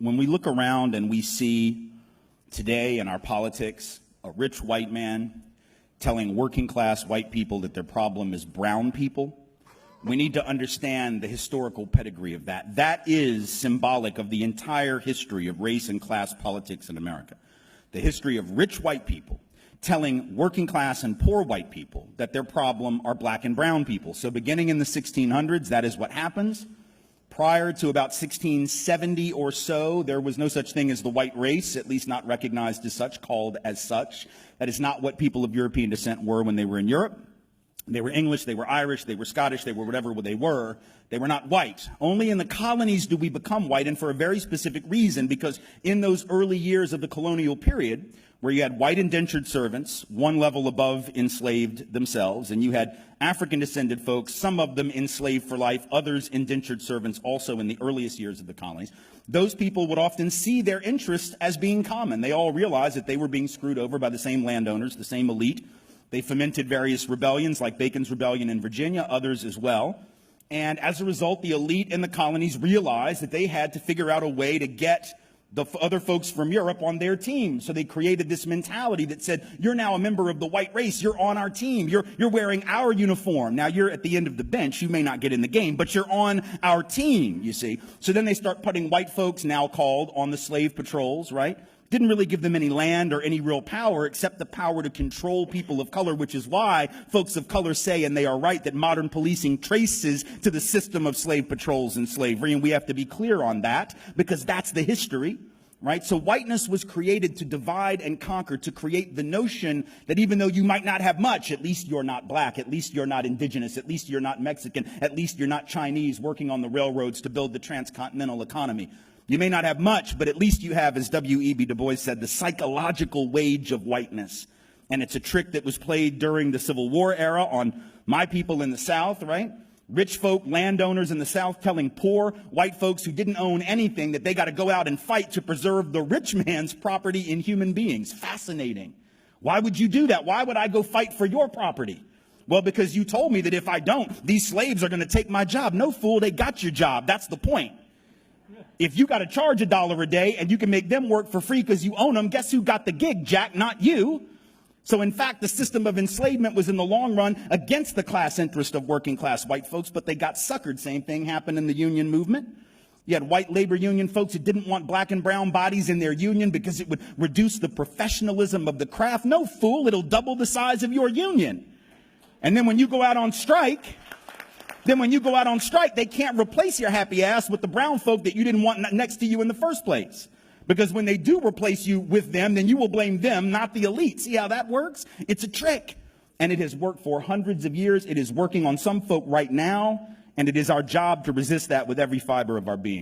when we look around and we see today in our politics a rich white man telling working class white people that their problem is brown people, we need to understand the historical pedigree of that. That is symbolic of the entire history of race and class politics in America. The history of rich white people telling working class and poor white people that their problem are black and brown people. So beginning in the 1600s, that is what happens. Prior to about 1670 or so, there was no such thing as the white race, at least not recognized as such, called as such. That is not what people of European descent were when they were in Europe. They were English, they were Irish, they were Scottish, they were whatever they were. They were not white. Only in the colonies do we become white, and for a very specific reason, because in those early years of the colonial period, where you had white indentured servants, one level above enslaved themselves, and you had African-descended folks, some of them enslaved for life, others indentured servants also in the earliest years of the colonies. Those people would often see their interests as being common. They all realized that they were being screwed over by the same landowners, the same elite. They fomented various rebellions like Bacon's Rebellion in Virginia, others as well. And as a result, the elite in the colonies realized that they had to figure out a way to get the other folks from Europe on their team. So they created this mentality that said, you're now a member of the white race. You're on our team. You're wearing our uniform. Now, you're at the end of the bench. You may not get in the game, but you're on our team, you see. So then they start putting white folks, now called, on the slave patrols, right? Didn't really give them any land or any real power except the power to control people of color, which is why folks of color say, and they are right, that modern policing traces to the system of slave patrols and slavery. And we have to be clear on that because that's the history, right? So whiteness was created to divide and conquer, to create the notion that even though you might not have much, at least you're not black, at least you're not indigenous, at least you're not Mexican, at least you're not Chinese working on the railroads to build the transcontinental economy. You may not have much, but at least you have, as W.E.B. Du Bois said, the psychological wage of whiteness. And it's a trick that was played during the Civil War era on my people in the South, right? Rich folk, landowners in the South telling poor white folks who didn't own anything that they got to go out and fight to preserve the rich man's property in human beings. Fascinating. Why would you do that? Why would I go fight for your property? Well, because you told me that if I don't, these slaves are going to take my job. No, fool, they got your job. That's the point. If you got to charge $1 a day and you can make them work for free because you own them, guess who got the gig, Jack? Not you. So in fact, the system of enslavement was in the long run against the class interest of working class white folks, but they got suckered. Same thing happened in the union movement. You had white labor union folks who didn't want black and brown bodies in their union because it would reduce the professionalism of the craft. No, fool, it'll double the size of your union. And then when you go out on strike, they can't replace your happy ass with the brown folk that you didn't want next to you in the first place. Because when they do replace you with them, then you will blame them, not the elite. See how that works? It's a trick. And it has worked for hundreds of years. It is working on some folk right now. And it is our job to resist that with every fiber of our being.